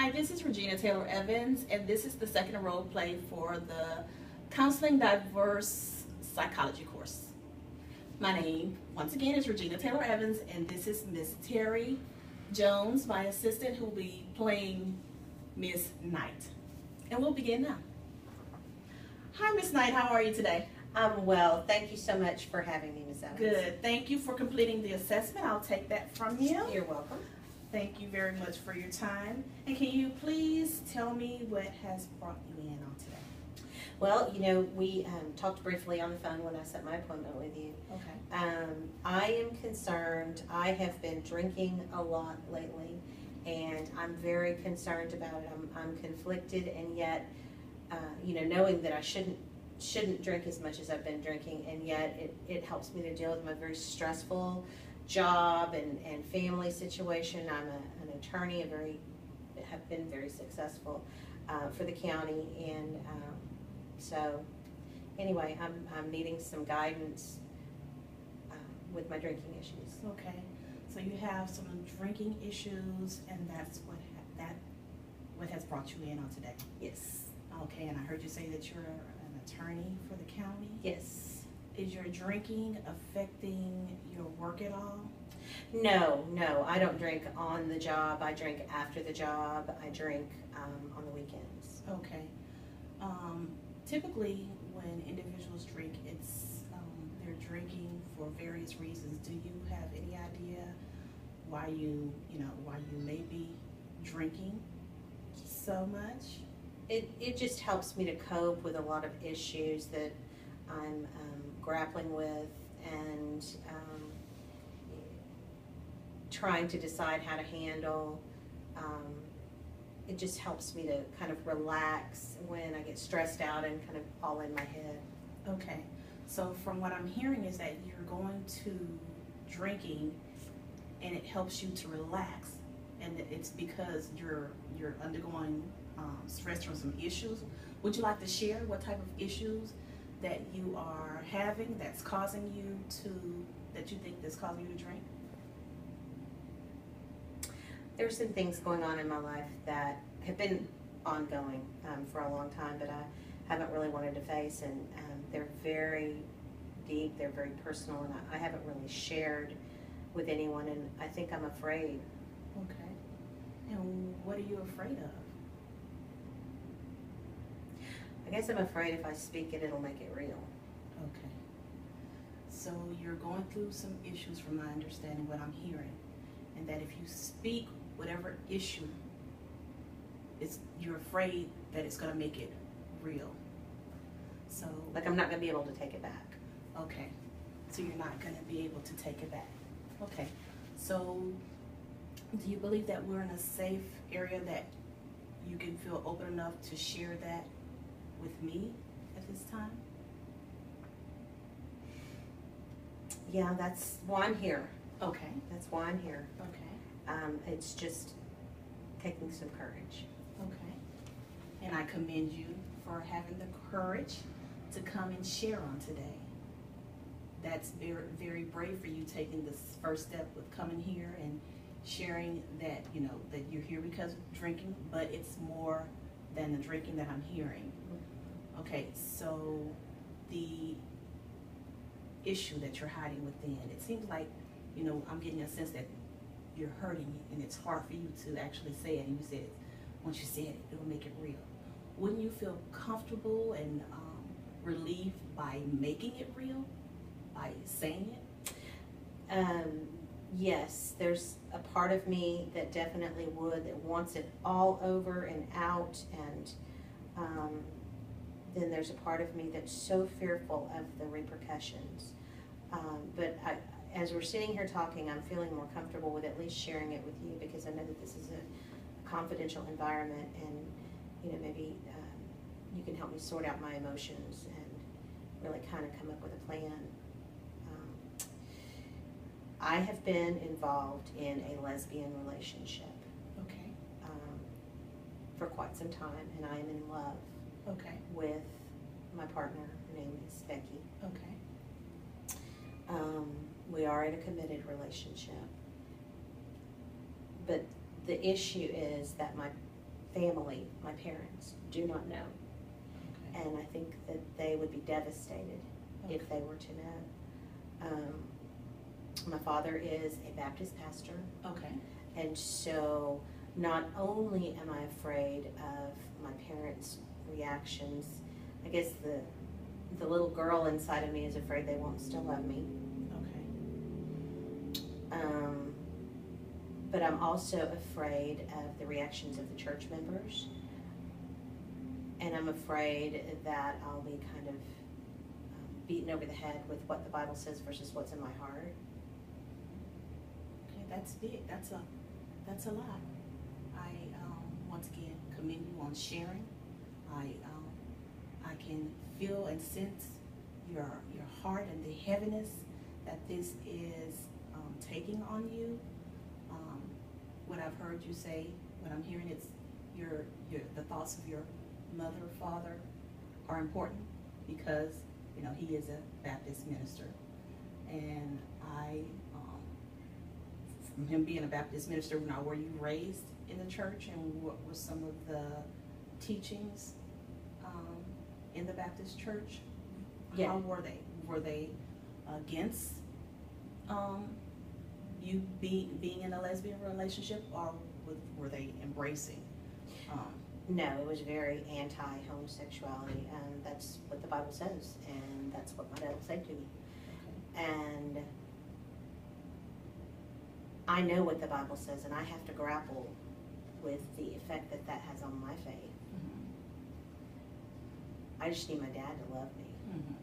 Hi, this is Regina Taylor Evans, and this is the second role play for the Counseling Diverse Psychology course. My name, once again, is Regina Taylor Evans, and this is Miss Terry Jones, my assistant, who will be playing Miss Knight. And we'll begin now. Hi, Miss Knight, how are you today? I'm well. Thank you so much for having me, Ms. Evans. Good. Thank you for completing the assessment. I'll take that from you. You're welcome. Thank you very much for your time. And can you please tell me what has brought you in on today? Well, you know, we talked briefly on the phone when I set my appointment with you. Okay. I am concerned. I have been drinking a lot lately, and I'm very concerned about it. I'm conflicted, and yet, you know, knowing that I shouldn't drink as much as I've been drinking, and yet it helps me to deal with my very stressful job and family situation. I'm an attorney, have been very successful for the county, and so anyway, I'm needing some guidance with my drinking issues. Okay, so you have some drinking issues, and that's what has brought you in on today. Yes. Okay, and I heard you say that you're an attorney for the county. Yes. Is your drinking affecting your work at all? No, I don't drink on the job. I drink after the job. I drink on the weekends. Okay. Typically, when individuals drink, they're drinking for various reasons. Do you have any idea why you may be drinking so much? It just helps me to cope with a lot of issues that I'm grappling with, and trying to decide how to handle. It just helps me to kind of relax when I get stressed out and kind of all in my head. Okay, so from what I'm hearing is that you're going to drinking and it helps you to relax, and it's because you're undergoing stress from some issues. Would you like to share what type of issues that you are having that's causing you that you think that's causing you to drink? There's some things going on in my life that have been ongoing for a long time, but I haven't really wanted to face, and they're very deep, they're very personal, and I haven't really shared with anyone, and I think I'm afraid. Okay. And what are you afraid of? I guess I'm afraid if I speak it, it'll make it real. Okay. So you're going through some issues from my understanding, what I'm hearing, and that if you speak whatever issue, you're afraid that it's going to make it real. So like I'm not going to be able to take it back. Okay. So you're not going to be able to take it back. Okay. So do you believe that we're in a safe area that you can feel open enough to share that with me at this time? Yeah, that's why I'm here. Okay. That's why I'm here. Okay. It's just taking some courage. Okay. And I commend you for having the courage to come and share on today. That's very, very brave for you, taking this first step with coming here and sharing that, you know, that you're here because of drinking, but it's more than the drinking that I'm hearing. Okay, so the issue that you're hiding within, it seems like, you know, I'm getting a sense that you're hurting and it's hard for you to actually say it, and you said it. Once you say it, it'll make it real. Wouldn't you feel comfortable and relieved by making it real, by saying it? Yes, there's a part of me that definitely would, that wants it all over and out, and then there's a part of me that's so fearful of the repercussions. But as we're sitting here talking, I'm feeling more comfortable with at least sharing it with you, because I know that this is a confidential environment, and you know, maybe you can help me sort out my emotions and really kind of come up with a plan. I have been involved in a lesbian relationship. Okay. For quite some time, and I am in love. Okay. With my partner. Her name is Becky. Okay. We are in a committed relationship, but the issue is that my family, my parents, do not know. Okay. And I think that they would be devastated Okay. if they were to know. My father is a Baptist pastor, Okay. and so not only am I afraid of my parents' reactions, I guess the little girl inside of me is afraid they won't still love me. Okay. But I'm also afraid of the reactions of the church members. And I'm afraid that I'll be kind of beaten over the head with what the Bible says versus what's in my heart. Okay, that's big. That's a lot. I once again commend you on sharing. I can feel and sense your heart and the heaviness that this is taking on you. What I've heard you say, what I'm hearing, it's the thoughts of your mother, father are important because he is a Baptist minister, and from him being a Baptist minister, now were you raised in the church, and what were some of the teachings in the Baptist church? Yeah. How were they? Were they against you being in a lesbian relationship, or were they embracing? No, it was very anti-homosexuality, and that's what the Bible says, and that's what my dad will say to me. Okay. And I know what the Bible says, and I have to grapple with the effect that that has on my faith. Mm-hmm. I just need my dad to love me. Mm-hmm.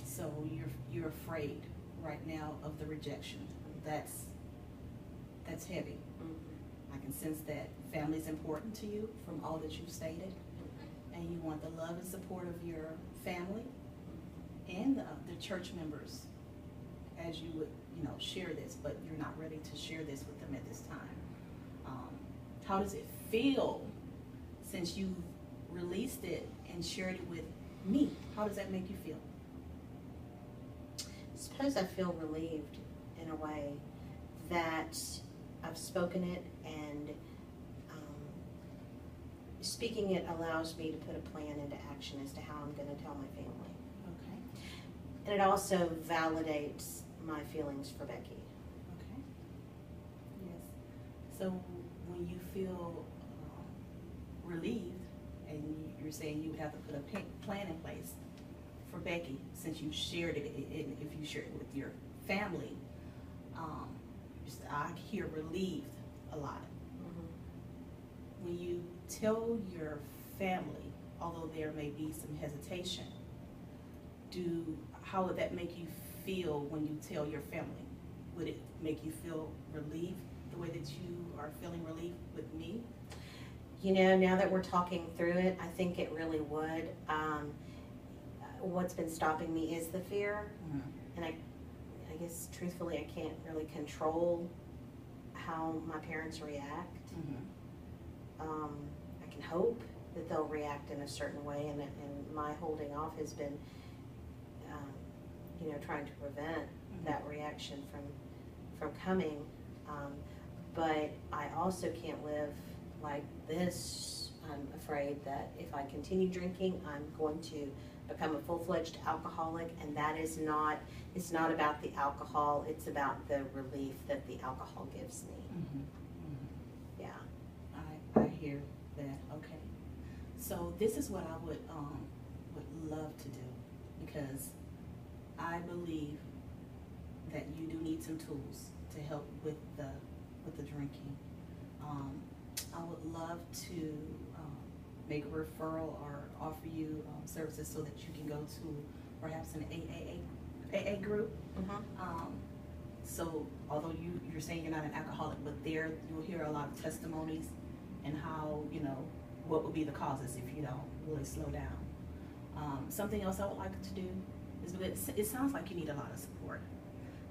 So you're afraid right now of the rejection. That's heavy. Mm-hmm. I can sense that family is important to you from all that you've stated, and you want the love and support of your family and the church members as you would share this, but you're not ready to share this with them at this time. How does it feel since you released it and shared it with me? How does that make you feel? I suppose I feel relieved in a way that I've spoken it, and speaking it allows me to put a plan into action as to how I'm going to tell my family. Okay. And it also validates my feelings for Becky. Okay. Yes. So when you feel relieved, and you're saying you would have to put a plan in place for Becky, since you shared it, if you shared it with your family, I hear relieved a lot. Mm-hmm. When you tell your family, although there may be some hesitation, how would that make you feel when you tell your family? Would it make you feel relieved the way that you are feeling relieved with me? Now that we're talking through it, I think it really would. What's been stopping me is the fear. Mm-hmm. And I guess truthfully, I can't really control how my parents react. Mm-hmm. I can hope that they'll react in a certain way, and my holding off has been, trying to prevent that reaction from coming. But I also can't live like this. I'm afraid that if I continue drinking, I'm going to become a full-fledged alcoholic, and that is not, it's not about the alcohol, it's about the relief that the alcohol gives me. Mm-hmm. Mm-hmm. Yeah. I hear that. Okay. So this is what I would love to do, because I believe that you do need some tools to help with the drinking. I would love to make a referral or offer you services so that you can go to perhaps an AA group. Mm-hmm. So although you're saying you're not an alcoholic, but there you'll hear a lot of testimonies and how, what would be the causes if you don't really slow down. Something else I would like to do is, because it sounds like you need a lot of support.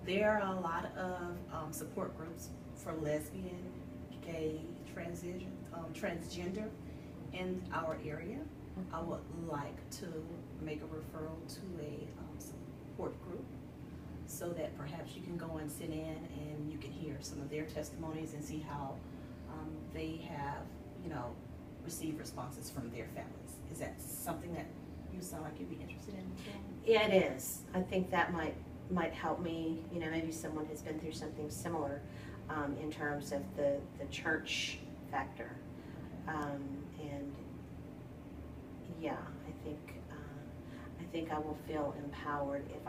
There are a lot of support groups for lesbian, gay, transgender in our area. I would like to make a referral to a support group so that perhaps you can go and sit in and you can hear some of their testimonies and see how they have, receive responses from their families. Is that something that you sound like you'd be interested in doing? Yeah, it is. I think that might help me. Maybe someone has been through something similar in terms of the church factor. And yeah, I think I will feel empowered if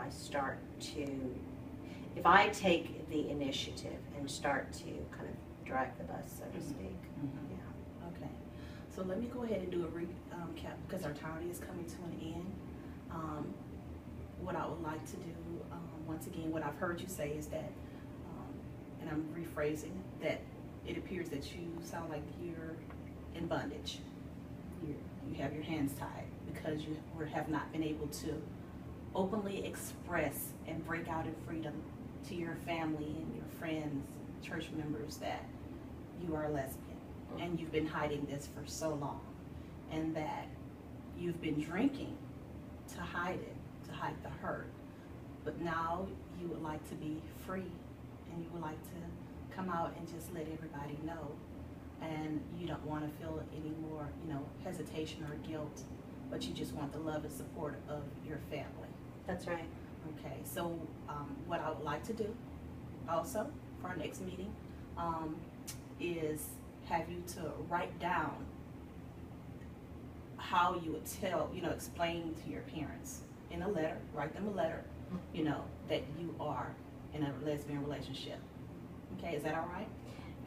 I take the initiative and start to kind of drag the bus, so to speak. Mm-hmm. Yeah. Okay. So let me go ahead and do a recap because our time is coming to an end. What I would like to do, once again, what I've heard you say is that, and I'm rephrasing, that it appears that you sound like you're in bondage. You have your hands tied because you have not been able to openly express and break out in freedom to your family and your friends, church members, that you are a lesbian. And you've been hiding this for so long. And that you've been drinking to hide it, to hide the hurt. But now you would like to be free and you would like to come out and just let everybody know. And you don't want to feel any more, hesitation or guilt, but you just want the love and support of your family. That's right. Okay, so what I would like to do also for our next meeting is have you to write down how you would explain to your parents in a letter, write them a letter, that you are in a lesbian relationship. Okay, is that all right?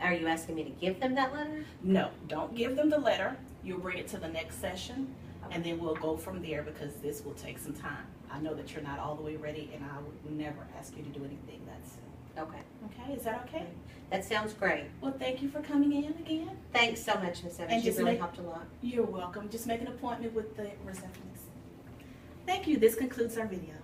Are you asking me to give them that letter? No, don't give them the letter. You'll bring it to the next session, and then we'll go from there because this will take some time. I know that you're not all the way ready, and I would never ask you to do anything that's... Okay. Okay, is that okay? That sounds great. Well, thank you for coming in again. Thanks so much, Ms. Evans. You really helped a lot. You're welcome. Just make an appointment with the receptionist. Thank you. This concludes our video.